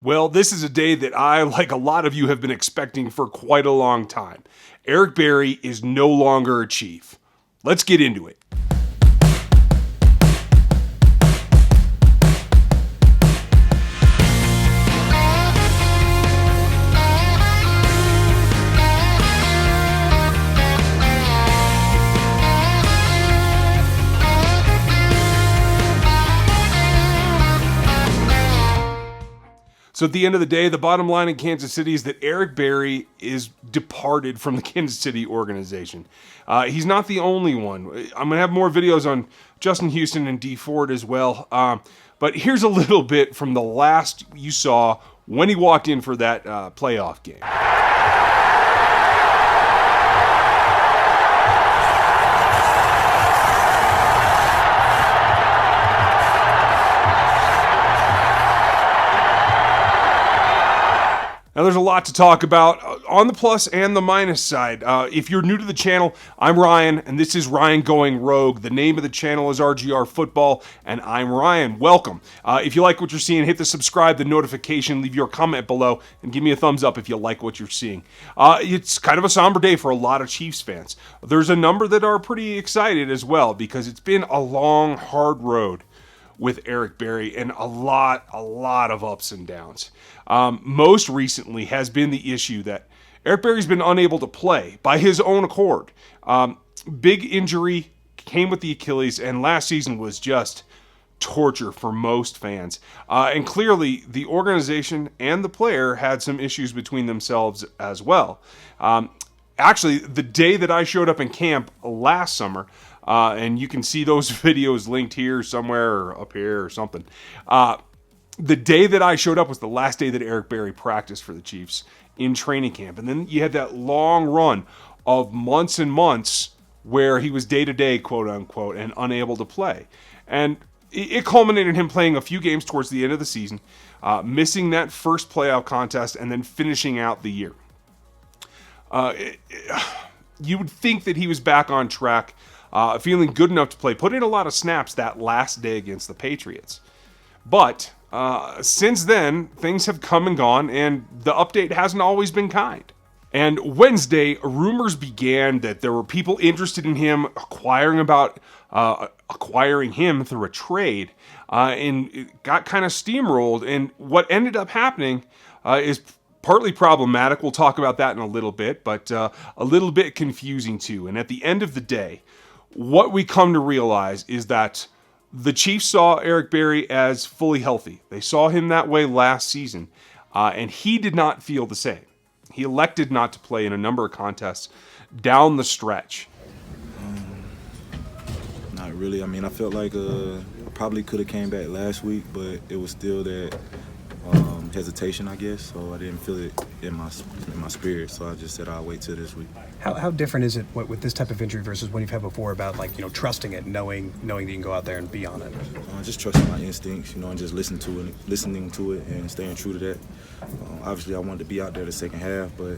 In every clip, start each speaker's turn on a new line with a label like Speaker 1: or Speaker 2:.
Speaker 1: Well, this is a day that I, like a lot of you, have been expecting for quite a long time. Eric Berry is no longer a Chief. Let's get into it. So at the end of the day, the bottom line in Kansas City is that Eric Berry is departed from the Kansas City organization. He's not the only one. I'm going to have more videos on Justin Houston and Dee Ford as well. But here's a little bit from the last you saw when he walked in for that playoff game. Now, there's a lot to talk about on the plus and the minus side. If you're new to the channel, I'm Ryan, and this is Ryan Going Rogue. The name of the channel is RGR Football, and I'm Ryan. Welcome. If you like what you're seeing, hit the subscribe, the notification, leave your comment below, and give me a thumbs up if you like what you're seeing. It's kind of a somber day for a lot of Chiefs fans. There's a number that are pretty excited as well, because it's been a long, hard road with Eric Berry and a lot of ups and downs. Most recently has been the issue that Eric Berry's been unable to play by his own accord. Big injury came with the Achilles, and last season was just torture for most fans. And clearly, the organization and the player had some issues between themselves as well. Actually, the day that I showed up in camp last summer, and you can see those videos linked here somewhere or up here or something. The day that I showed up was the last day that Eric Berry practiced for the Chiefs in training camp. And then you had that long run of months and months where he was day-to-day, quote-unquote, and unable to play. And it culminated in him playing a few games towards the end of the season, missing that first playoff contest, and then finishing out the year. You would think that he was back on track, feeling good enough to play, put in a lot of snaps that last day against the Patriots. But since then, things have come and gone, and the update hasn't always been kind. And Wednesday, rumors began that there were people interested in him acquiring him through a trade, and it got kind of steamrolled. And what ended up happening is partly problematic. We'll talk about that in a little bit, but a little bit confusing too. And at the end of the day, what we come to realize is that the Chiefs saw Eric Berry as fully healthy. They saw him that way last season, and he did not feel the same. He elected not to play in a number of contests down the stretch.
Speaker 2: Not really. I mean, I felt like I probably could have came back last week, but it was still that hesitation, I guess. So I didn't feel it in my spirit. So I just said I'll wait till this week.
Speaker 3: How different is it with this type of injury versus when you've had before about trusting it, knowing that you can go out there and be on it?
Speaker 2: Just trusting my instincts, and just listening to it, and staying true to that. Obviously, I wanted to be out there the second half, but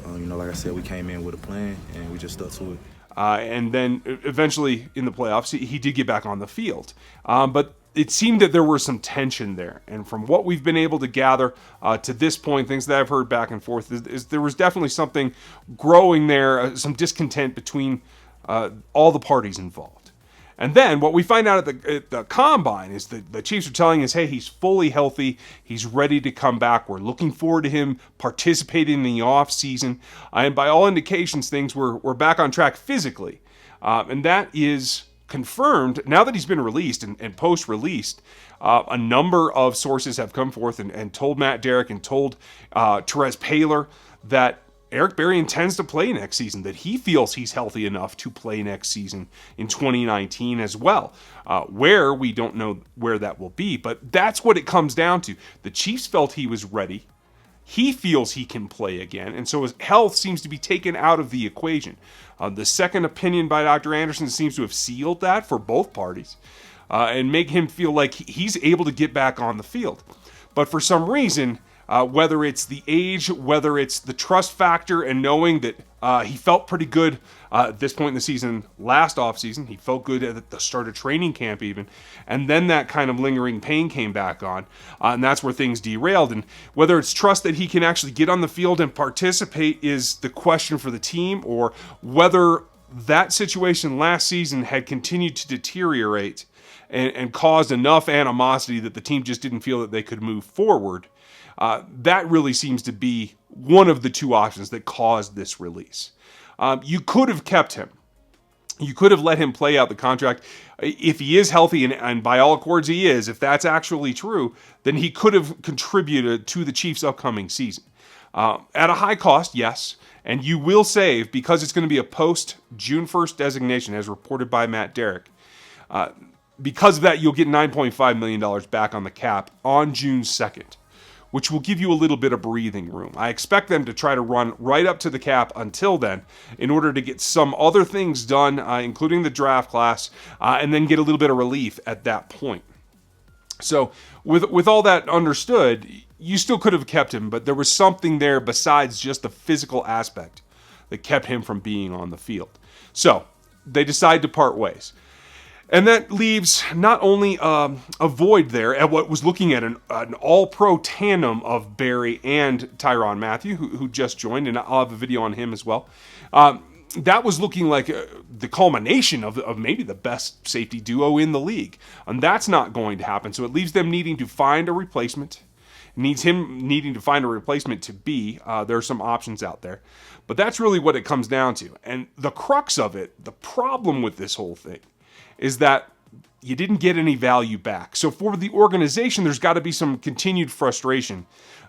Speaker 2: like I said, we came in with a plan and we just stuck to it.
Speaker 1: And then eventually in the playoffs, he did get back on the field. But it seemed that there was some tension there. And from what we've been able to gather to this point, things that I've heard back and forth, is there was definitely something growing there, some discontent between all the parties involved. And then what we find out at the combine is that the Chiefs are telling us, hey, he's fully healthy. He's ready to come back. We're looking forward to him participating in the offseason. And by all indications, things were back on track physically. And that is confirmed now that he's been released and post-released. A number of sources have come forth and told Matt Derrick and told Therese Paylor that Eric Berry intends to play next season, that he feels he's healthy enough to play next season in 2019 as well. Where, we don't know where that will be, but that's what it comes down to. The Chiefs felt he was ready. He feels he can play again, and so his health seems to be taken out of the equation. The second opinion by Dr. Anderson seems to have sealed that for both parties and make him feel like he's able to get back on the field. But for some reason, whether it's the age, whether it's the trust factor and knowing that he felt pretty good at this point in the season, last offseason. He felt good at the start of training camp even. And then that kind of lingering pain came back on. And that's where things derailed. And whether it's trust that he can actually get on the field and participate is the question for the team, or whether that situation last season had continued to deteriorate and caused enough animosity that the team just didn't feel that they could move forward. That really seems to be one of the two options that caused this release. You could have kept him. You could have let him play out the contract. If he is healthy, and by all accords he is, if that's actually true, then he could have contributed to the Chiefs' upcoming season. At a high cost, yes, and you will save, because it's going to be a post-June 1st designation, as reported by Matt Derrick. Because of that, you'll get $9.5 million back on the cap on June 2nd, which will give you a little bit of breathing room. I expect them to try to run right up to the cap until then in order to get some other things done, including the draft class, and then get a little bit of relief at that point. So with all that understood, you still could have kept him, but there was something there besides just the physical aspect that kept him from being on the field. So they decide to part ways. And that leaves not only a void there at what was looking at an all-pro tandem of Barry and Tyrann Mathieu, who just joined, and I'll have a video on him as well. That was looking like the culmination of maybe the best safety duo in the league. And that's not going to happen, so it leaves them needing to find a replacement. It needs him needing to find a replacement to be. There are some options out there. But that's really what it comes down to. And the crux of it, the problem with this whole thing, is that you didn't get any value back. So for the organization, there's got to be some continued frustration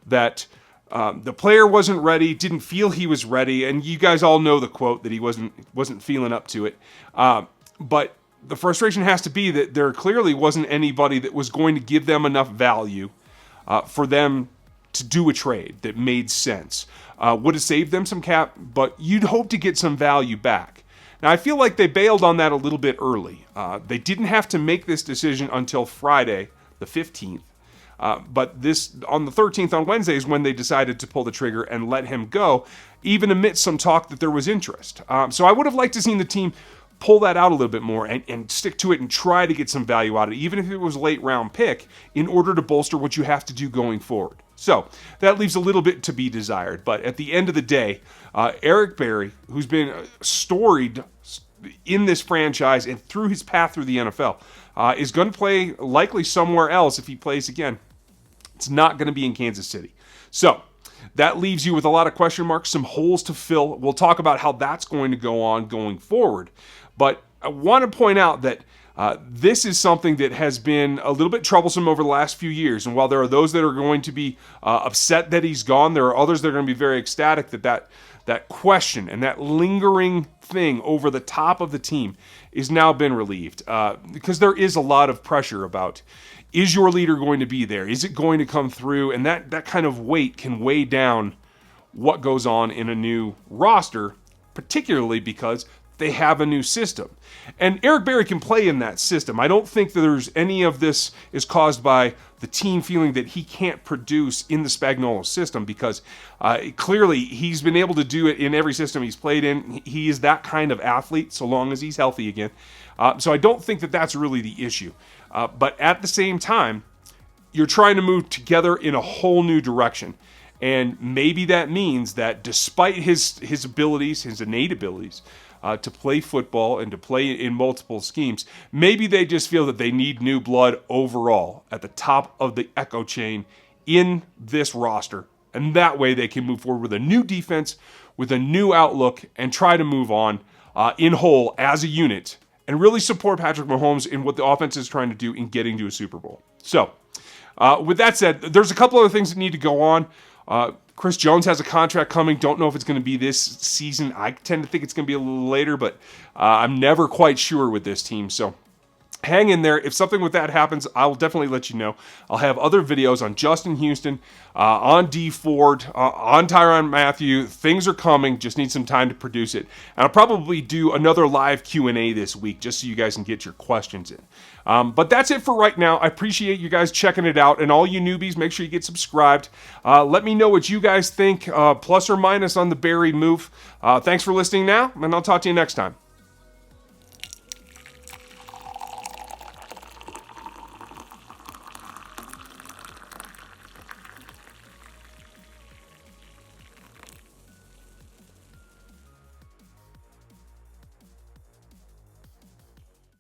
Speaker 1: that the player wasn't ready, didn't feel he was ready, and you guys all know the quote that he wasn't feeling up to it. But the frustration has to be that there clearly wasn't anybody that was going to give them enough value for them to do a trade that made sense. Would have saved them some cap, but you'd hope to get some value back. Now, I feel like they bailed on that a little bit early. They didn't have to make this decision until Friday, the 15th. But this on the 13th, on Wednesday, is when they decided to pull the trigger and let him go, even amidst some talk that there was interest. So I would have liked to seen the team pull that out a little bit more and stick to it and try to get some value out of it, even if it was a late round pick, in order to bolster what you have to do going forward. So that leaves a little bit to be desired. But at the end of the day, Eric Berry, who's been storied in this franchise and through his path through the NFL, is going to play likely somewhere else if he plays again. It's not going to be in Kansas City. So that leaves you with a lot of question marks, some holes to fill. We'll talk about how that's going to go on going forward. But I want to point out that this is something that has been a little bit troublesome over the last few years. And while there are those that are going to be upset that he's gone, there are others that are going to be very ecstatic that question and that lingering thing over the top of the team is now been relieved. Because there is a lot of pressure about, is your leader going to be there? Is it going to come through? And that kind of weight can weigh down what goes on in a new roster, particularly because they have a new system. And Eric Berry can play in that system. I don't think that there's any of this is caused by the team feeling that he can't produce in the Spagnuolo system, because clearly he's been able to do it in every system he's played in. He is that kind of athlete so long as he's healthy again. So I don't think that that's really the issue. But at the same time, you're trying to move together in a whole new direction. And maybe that means that despite his abilities, his innate abilities, to play football and to play in multiple schemes, maybe they just feel that they need new blood overall at the top of the echo chain in this roster. And that way they can move forward with a new defense, with a new outlook, and try to move on in whole as a unit and really support Patrick Mahomes in what the offense is trying to do in getting to a Super Bowl. So, with that said, there's a couple other things that need to go on. Chris Jones has a contract coming. Don't know if it's going to be this season. I tend to think it's going to be a little later, but I'm never quite sure with this team. So hang in there. If something with that happens, I will definitely let you know. I'll have other videos on Justin Houston, on D Ford, on Tyrann Mathieu. Things are coming. Just need some time to produce it. And I'll probably do another live Q&A this week just so you guys can get your questions in. But that's it for right now. I appreciate you guys checking it out. And all you newbies, make sure you get subscribed. Let me know what you guys think, plus or minus on the Barry move. Thanks for listening now, and I'll talk to you next time.